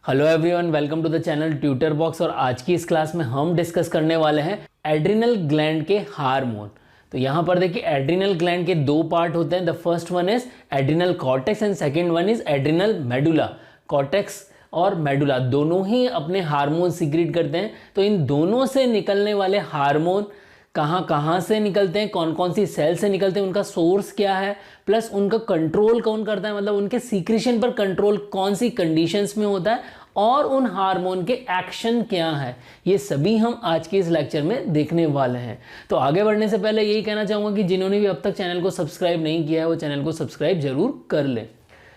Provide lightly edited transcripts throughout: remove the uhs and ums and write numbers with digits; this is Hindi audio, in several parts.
Hello everyone, welcome to the channel Tutor Box. और आज की इस क्लास में हम डिस्कस करने वाले हैं एड्रिनल ग्लैंड के हार्मोन। तो यहाँ पर देखिए एड्रिनल ग्लैंड के दो पार्ट होते हैं। The first one is adrenal cortex and second one is adrenal medulla. Cortex और मेडुला दोनों ही अपने हार्मोन सीक्रेट करते हैं। तो इन दोनों से निकलने वाले हार्मोन कहाँ कहाँ से निकलते हैं, कौन कौन सी सेल से निकलते हैं, उनका सोर्स क्या है, प्लस उनका कंट्रोल कौन करता है, मतलब उनके सीक्रेशन पर कंट्रोल कौन सी कंडीशंस में होता है, और उन हार्मोन के एक्शन क्या है, ये सभी हम आज के इस लेक्चर में देखने वाले हैं। तो आगे बढ़ने से पहले यही कहना चाहूँगा कि जिन्होंने भी अब तक चैनल को सब्सक्राइब नहीं किया है वो चैनल को सब्सक्राइब जरूर कर लें।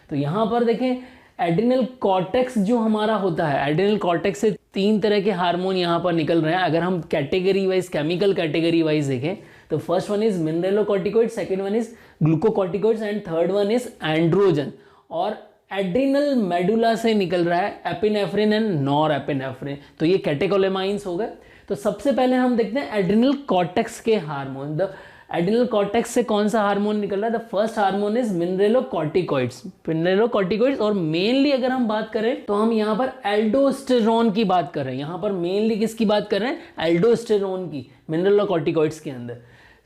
तो यहाँ पर देखें एड्रिनल कॉर्टेक्स जो हमारा होता है, एड्रिनल कॉर्टेक्स से तीन तरह के हार्मोन यहाँ पर निकल रहे हैं। अगर हम category wise, chemical category wise देखें तो first one is mineralocorticoid, second one is glucocorticoids and third one is androgen. और एड्रिनल मेडुला से निकल रहा है एपिनेफ्रिन एंड नॉर एपिनेफ्रिन। तो ये कैटेकोलेमाइंस हो गए। तो सबसे पहले हम देखते हैं एड्रिनल कॉर्टेक्स के हार्मोन। द एड्रिनल कॉर्टेक्स से कौन सा हार्मोन निकल रहा है? The first hormone is mineralocorticoids. Mineralocorticoids, और मेनली अगर हम बात करें तो हम यहाँ पर एल्डोस्टेरोन की बात कर रहे हैं। यहाँ पर मेनली किसकी बात कर रहे हैं? एल्डोस्टेरोन की, मिनरलोकॉर्टिकॉइड्स के अंदर।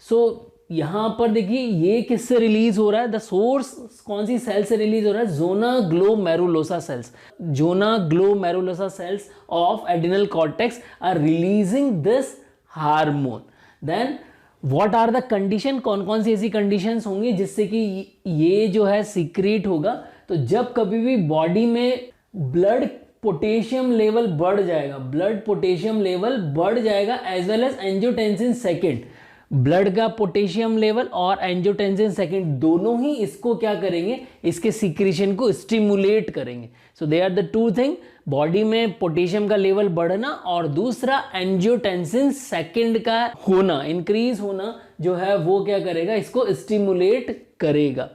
सो यहाँ पर देखिए ये किससे रिलीज हो रहा है? द सोर्स कौन सी सेल से रिलीज हो रहा है? Zona glomerulosa cells. Zona glomerulosa cells of adrenal cortex are releasing this hormone. Then what are the condition, कौन कौन सी ऐसी कंडीशंस होंगी जिससे कि ये जो है सीक्रेट होगा? तो जब कभी भी बॉडी में ब्लड पोटेशियम लेवल बढ़ जाएगा, ब्लड पोटेशियम लेवल बढ़ जाएगा as well as angiotensin second. Blood का पोटेशियम लेवल और एंजियोटेंसिन सेकेंड दोनों ही इसको क्या करेंगे? इसके सीक्रेशन को स्टिमुलेट करेंगे। So they are the two thing, body में पोटेशियम का लेवल बढ़ना और दूसरा एंजियोटेंसिन सेकेंड का होना, इंक्रीज होना जो है वो क्या करेगा? इसको स्टिमुलेट करेगा।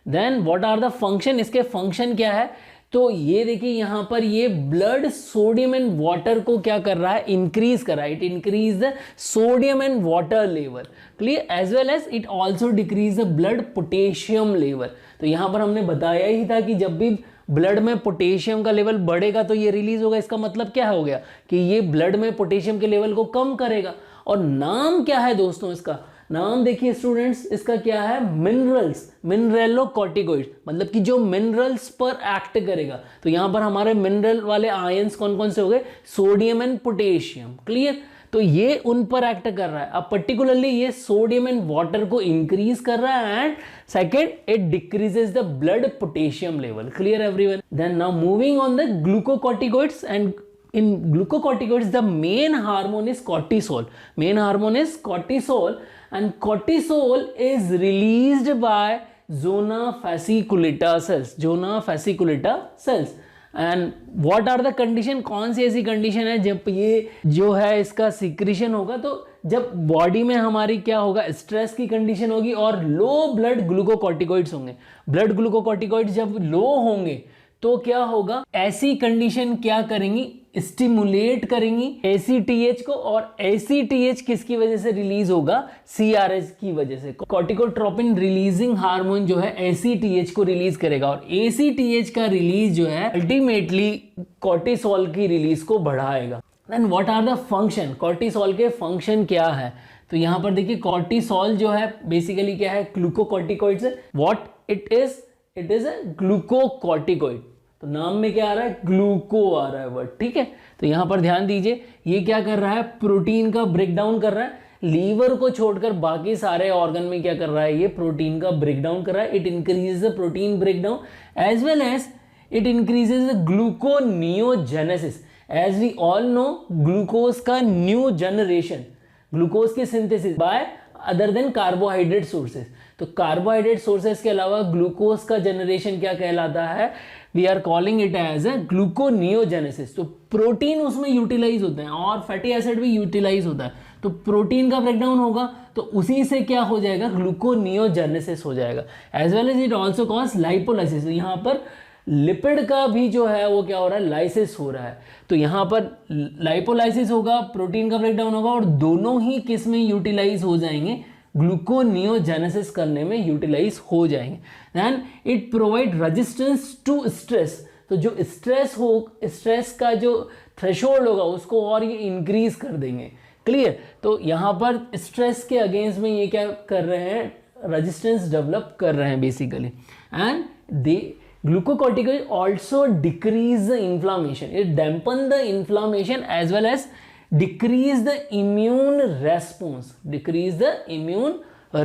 Then what are the function, इसके फंक्शन क्या है? तो ये देखिए यहाँ पर ये ब्लड सोडियम एंड वाटर को क्या कर रहा है? इंक्रीज कर रहा है। It increase the sodium and water level, clear, as well as it also decrease the blood potassium level. तो यहाँ पर हमने बताया ही था कि जब भी ब्लड में पोटेशियम का लेवल बढ़ेगा तो ये रिलीज होगा। इसका मतलब क्या हो गया कि ये ब्लड में पोटेशियम के लेवल को कम करेगा। और नाम क्या है दोस्तों इसका? नाम देखिए स्टूडेंट्स, इसका क्या है? मिनरल्स, मिनरलोकॉर्टिकॉइड्स, मतलब कि जो मिनरल्स पर एक्ट करेगा। तो यहां पर हमारे मिनरल वाले आयंस कौन कौन से हो गए? Sodium and potassium, clear. तो ये उन पर एक्ट कर रहा है। अब पर्टिकुलरली ये सोडियम एंड वाटर को इंक्रीज कर रहा है and second it decreases the blood potassium level, clear everyone. Then now moving on the glucocorticoids, and in glucocorticoids the main hormone is cortisol. Main hormone is cortisol, and cortisol is released by zona fasciculata cells. Zona fasciculata cells. And what are the condition? कौन सी ऐसी कंडीशन है जब ये जो है इसका सिक्रीशन होगा? तो जब बॉडी में हमारी क्या होगा? स्ट्रेस की कंडीशन होगी और लो ब्लड ग्लूकोकॉर्टिकॉइड्स होंगे। ब्लड ग्लूकोकॉर्टिकॉइड्स जब लो होंगे तो क्या होगा? ऐसी कंडीशन क्या करेंगी? स्टिमुलेट करेंगी ACTH को, और ACTH किसकी वजह से रिलीज होगा? CRH की वजह से। कॉर्टिकोट्रोपिन रिलीजिंग हार्मोन जो है ACTH को रिलीज करेगा, और ACTH का रिलीज जो है अल्टीमेटली कॉर्टिसोल की रिलीज को बढ़ाएगा। Then what are the function? Cortisol के फंक्शन क्या है? तो यहां पर देखिए कॉर्टिसोल जो है बेसिकली क्या है? ग्लूकोकॉर्टिकॉइड से। What it is a glucocorticoid. तो नाम में क्या आ रहा है? ग्लूको आ रहा है वर्ड, ठीक है। तो यहां पर ध्यान दीजिए, ये क्या कर रहा है? प्रोटीन का ब्रेकडाउन कर रहा है। लीवर को छोड़कर बाकी सारे ऑर्गन में क्या कर रहा है? ये प्रोटीन का ब्रेकडाउन कर रहा है। It increases the protein breakdown as well as it increases the gluconeogenesis. As we all know, glucose का न्यू जनरेशन, ग्लूकोज की synthesis by other than carbohydrate sources. तो कार्बोहाइड्रेट सोर्सेस के अलावा ग्लूकोज का जनरेशन क्या कहलाता है? We are calling it as a gluconeogenesis. तो प्रोटीन उसमें यूटिलाइज होते हैं और फैटी एसिड भी यूटिलाइज होता है। तो प्रोटीन का ब्रेकडाउन होगा तो उसी से क्या हो जाएगा? ग्लूकोनियोजेनेसिस हो जाएगा। As well as it also cause lipolysis. यहाँ पर लिपिड का भी जो है वो क्या हो रहा है? लाइसिस हो रहा है। तो यहाँ पर लाइपोलाइसिस होगा, प्रोटीन का ब्रेकडाउन होगा, और दोनों ही किस में यूटिलाइज हो जाएंगे? ग्लूकोनियोजेनेसिस करने में यूटिलाइज हो जाएंगे। Then it provide resistance to stress. तो जो स्ट्रेस का जो थ्रेशोल्ड होगा उसको और ये इंक्रीज कर देंगे। क्लियर? तो यहाँ पर स्ट्रेस के अगेंस्ट में ये क्या कर रहे हैं, रेजिस्टेंस डेवलप कर रहे हैं basically. And they glucocorticoid also decrease the inflammation, it dampen the inflammation as well as decrease the immune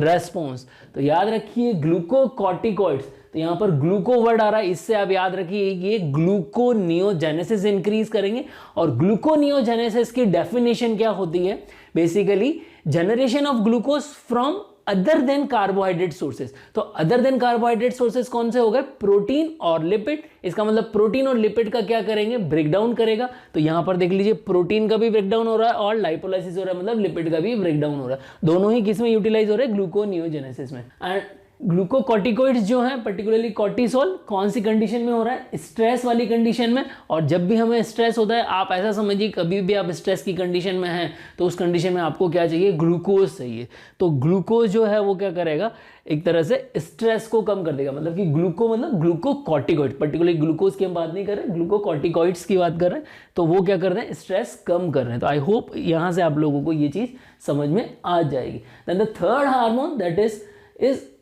response। तो याद रखिए ग्लूकोकॉर्टिकॉइड्स, तो यहाँ पर ग्लूको वर्ड आ रहा है, इससे आप याद रखिए ये ग्लूकोनियोजेनेसिस इंक्रीज करेंगे। और ग्लूकोनियोजेनेसिस की डेफिनेशन क्या होती है, basically generation of glucose from other than carbohydrate sources. तो अदर देन कार्बोहाइड्रेट सोर्सेज कौन से हो गए, प्रोटीन और लिपिड। इसका मतलब प्रोटीन और लिपिड का क्या करेंगे, ब्रेकडाउन करेगा। तो यहां पर देख लीजिए प्रोटीन का भी ब्रेकडाउन हो रहा है और लाइपोलाइसिस हो रहा है, मतलब लिपिड का भी ब्रेकडाउन हो रहा है। दोनों ही किस में यूटिलाइज हो रहे हैं, ग्लूकोनियोजेनेसिस में। एंड ग्लूकोकॉर्टिकॉइड्स जो हैं पर्टिकुलरली कॉर्टिसोल कौन सी कंडीशन में हो रहा है, स्ट्रेस वाली कंडीशन में। और जब भी हमें स्ट्रेस होता है, आप ऐसा समझिए कभी भी आप स्ट्रेस की कंडीशन में हैं तो उस कंडीशन में आपको क्या चाहिए, ग्लूकोज चाहिए। तो ग्लूकोज जो है वो क्या करेगा, एक तरह से स्ट्रेस को कम कर देगा। मतलब कि मतलब ग्लूकोकॉर्टिकॉइड, पर्टिकुलरली ग्लूकोज की हम बात नहीं कर रहे, ग्लूकोकॉर्टिकॉइड्स की बात कर रहे हैं। तो वो क्या कर रहे हैं, स्ट्रेस कम कर रहे हैं। तो आई होप यहाँ से आप लोगों को ये चीज़ समझ में आ जाएगी। Then the third hormone that is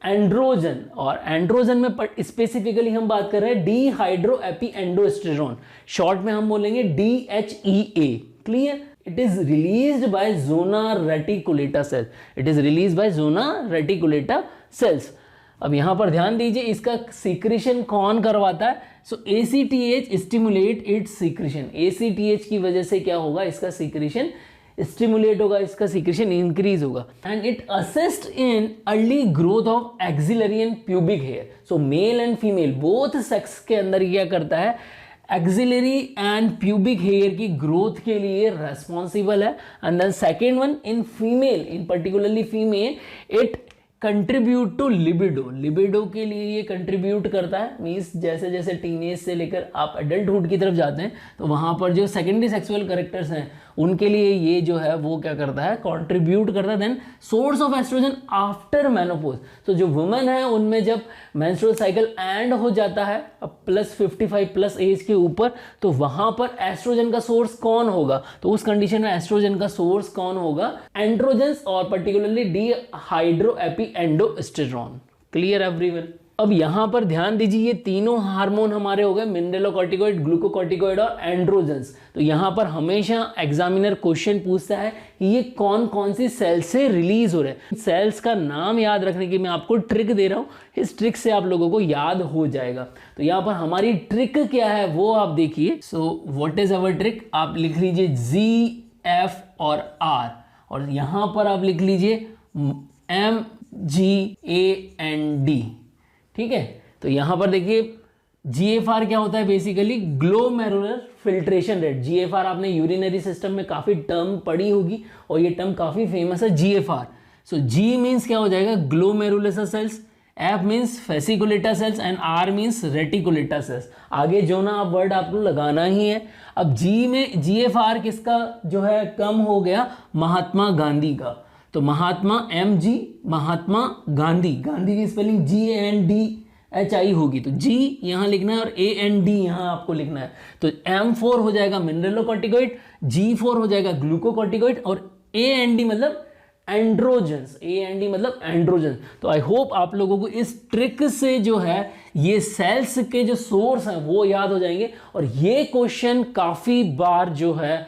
androgen. और एंड्रोजन में स्पेसिफिकली हम बात कर रहे हैं डिहाइड्रोएपिएंडोस्टेरोन, शॉर्ट में हम बोलेंगे DHEA। Clear? It is released by zona reticulata cells, it is release by zona reticulata cells. अब यहां पर ध्यान दीजिए, इसका सीक्रेशन कौन करवाता है, सो ACTH stimulate it's secretion. ACTH की वजह से क्या होगा, इसका सीक्रेशन स्टिमुलेट होगा, इसका सीक्रेशन इंक्रीज होगा। And it assist in early growth of axillary and pubic hair. So male and female both sex के अंदर क्या करता है, एक्सिलरी एंड प्यूबिक हेयर की ग्रोथ के लिए रेस्पॉन्सिबल है। And then second one, in female, in particularly female, it contribute to libido के लिए ये कंट्रीब्यूट करता है। मीन्स जैसे जैसे टीनेज से लेकर आप एडल्टहुड की तरफ जाते हैं तो वहाँ पर जो सेकेंडरी सेक्सुअल कैरेक्टर्स हैं उनके लिए ये जो है वो क्या करता है, कंट्रीब्यूट करता है। Then source of estrogen after menopause. तो जो वुमेन है उनमें जब मेंस्ट्रुअल साइकिल एंड हो जाता है प्लस 55 प्लस एज के ऊपर, तो वहां पर एस्ट्रोजन का सोर्स कौन होगा, तो उस कंडीशन में एस्ट्रोजन का सोर्स कौन होगा, एंड्रोजेंस और पर्टिकुलरली डिहाइड्रोएपिएंडोस्टेरोन। Clear everyone? अब यहां पर ध्यान दीजिए, ये तीनों हार्मोन हमारे हो गए, मिनरलोकॉर्टिकॉइड, ग्लूकोकॉर्टिकॉइड और एंड्रोजेंस। तो यहां पर हमेशा एग्जामिनर क्वेश्चन पूछता है कि ये कौन कौन सी सेल से रिलीज हो रहे हैं। सेल्स का नाम याद रखने की मैं आपको ट्रिक दे रहा हूं, इस ट्रिक से आप लोगों को याद हो जाएगा। तो यहां पर हमारी ट्रिक क्या है वो आप देखिए। So what is our trick, आप लिख लीजिए GF और R, और यहां पर आप लिख लीजिए MGAND। ठीक है? तो यहां पर देखिए GFR क्या होता है, basically glomerular filtration rate. GFR आपने यूरिनरी सिस्टम में काफी टर्म पढ़ी होगी और ये टर्म काफी फेमस है, GFR। सो G मीन्स क्या हो जाएगा, glomerular cells, F means fasciculata cells and R means reticulata cells. आगे जो ना आप वर्ड आपको लगाना ही है। अब G में GFR किसका जो है कम हो गया, महात्मा गांधी का। तो महात्मा MG, महात्मा गांधी, गांधी की स्पेलिंग GANDHI होगी। तो G यहां लिखना है और AND यहां आपको लिखना है। तो M4 हो जाएगा मिनरलोकॉर्टिकॉइड, G4 हो जाएगा ग्लूकोकॉर्टिकॉइड और AND मतलब एंड्रोजेंस, AND मतलब एंड्रोजेंस। तो आई होप आप लोगों को इस ट्रिक से जो है ये सेल्स के जो सोर्स हैं वो याद हो जाएंगे। और ये क्वेश्चन काफी बार जो है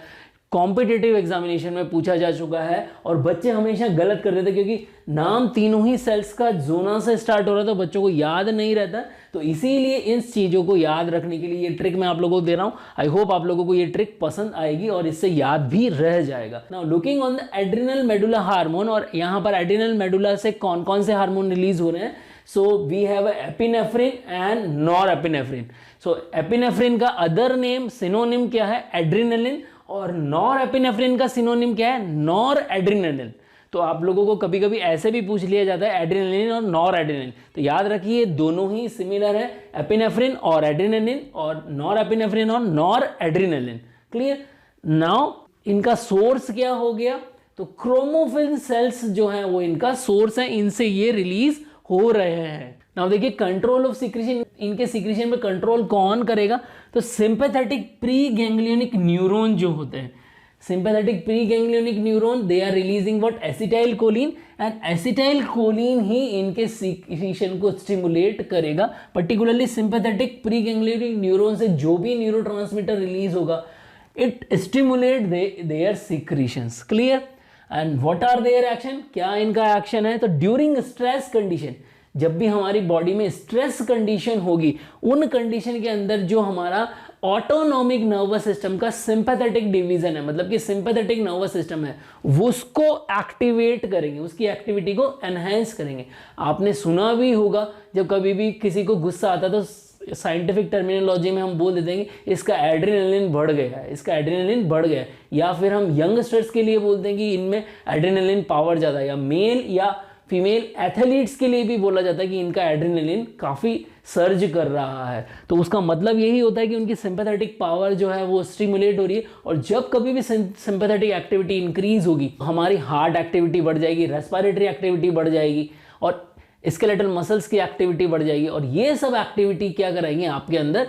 कॉम्पिटिटिव एग्जामिनेशन में पूछा जा चुका है और बच्चे हमेशा गलत कर देते, क्योंकि नाम तीनों ही सेल्स का जोना से स्टार्ट हो रहा था, बच्चों को याद नहीं रहता। तो इसीलिए इन चीज़ों को याद रखने के लिए ये ट्रिक मैं आप लोगों को दे रहा हूँ। आई होप आप लोगों को ये ट्रिक पसंद आएगी और इससे याद भी रह जाएगा। Now looking on the adrenal medulla hormone, और यहाँ पर एड्रिनल मेडुला से कौन कौन से हार्मोन रिलीज हो रहे हैं। So we have epinephrine and norepinephrine. So epinephrine का अदर नेम सिनोनिम क्या है, एड्रिनलिन, और नॉरएपिनेफ्रिन का सिनोनिम क्या है, नॉरएड्रेनालिन। तो आप लोगों को कभी कभी ऐसे भी पूछ लिया जाता है एड्रेनालिन और नॉरएड्रेनालिन। तो याद रखिए दोनों ही सिमिलर है, एपिनेफ्रिन और एड्रेनालिन और नॉरएपिनेफ्रिन और नॉरएड्रेनालिन। क्लियर? नाउ इनका सोर्स क्या हो गया, तो क्रोमोफिन सेल्स जो है वो इनका सोर्स है, इनसे ये रिलीज हो रहे हैं। नाउ देखिए कंट्रोल ऑफ सिक्रीशन, इनके सिक्रीशन पे कंट्रोल कौन करेगा, तो सिंपैथेटिक प्री गैंग्लियोनिक न्यूरॉन जो होते हैं, sympathetic preganglionic neuron, they are releasing what, acetylcholine, and acetylcholine ही इनके सिक्रीशन को स्टिमुलेट करेगा। Particularly sympathetic preganglionic neuron से जो भी न्यूरोट्रांसमीटर रिलीज होगा, it stimulate their secretions. Clear? And what are their action, क्या इनका एक्शन है, तो ड्यूरिंग स्ट्रेस कंडीशन, जब भी हमारी बॉडी में स्ट्रेस कंडीशन होगी, उन कंडीशन के अंदर जो हमारा ऑटोनॉमिक नर्वस सिस्टम का सिंपैथेटिक डिवीजन है, मतलब कि सिंपैथेटिक नर्वस सिस्टम है, वो उसको एक्टिवेट करेंगे, उसकी एक्टिविटी को एनहेंस करेंगे। आपने सुना भी होगा जब कभी भी किसी को गुस्सा आता है तो साइंटिफिक टर्मिनोलॉजी में हम बोल देते हैं कि इसका एड्रेनलिन बढ़ गया है, इसका एड्रेनलिन बढ़ गया है, या फिर हम यंगस्टर्स के लिए बोलते हैं कि इनमें एड्रेनलिन पावर ज़्यादा है, या मेल या फीमेल एथलीट्स के लिए भी बोला जाता है कि इनका एड्रेनलिन काफ़ी सर्ज कर रहा है। तो उसका मतलब यही होता है कि उनकी सिंपैथेटिक पावर जो है वो स्टिमुलेट हो रही है, और जब कभी भी सिंपैथेटिक एक्टिविटी इंक्रीज होगी, हमारी हार्ट एक्टिविटी बढ़ जाएगी, रेस्पिरेटरी एक्टिविटी बढ़ जाएगी, और स्केलेटल मसल्स की एक्टिविटी बढ़ जाएगी, और ये सब एक्टिविटी क्या कराएंगे आपके अंदर,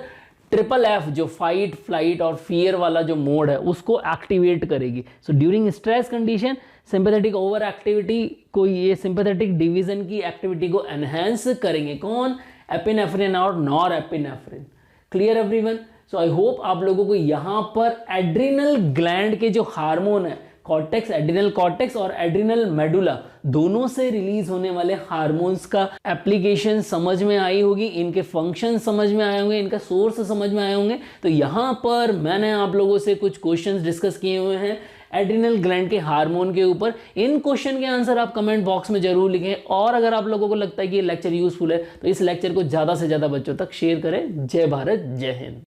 ट्रिपल एफ जो फाइट, फ्लाइट और फियर वाला जो मोड है उसको एक्टिवेट करेगी। So during stress condition sympathetic over activity को, ये सिंपैथेटिक डिवीजन की एक्टिविटी को एनहेंस करेंगे। कौन? एपिनेफ्रिन और nor epinephrine. Clear everyone? So I hope आप लोगों को यहाँ पर एड्रिनल ग्लैंड के जो हार्मोन है, कॉर्टेक्स, एड्रिनल कॉर्टेक्स और एड्रिनल मेडुला, दोनों से रिलीज होने वाले हार्मोन्स का एप्लीकेशन समझ में आई होगी, इनके फंक्शन समझ में आए होंगे, इनका सोर्स समझ में आए होंगे। तो यहाँ पर मैंने आप लोगों से कुछ क्वेश्चंस डिस्कस किए हुए हैं एड्रिनल ग्लैंड के हार्मोन के ऊपर। इन क्वेश्चन के आंसर आप कमेंट बॉक्स में जरूर लिखें, और अगर आप लोगों को लगता है कि ये लेक्चर यूजफुल है तो इस लेक्चर को ज़्यादा से ज़्यादा बच्चों तक शेयर करें। जय भारत, जय हिंद।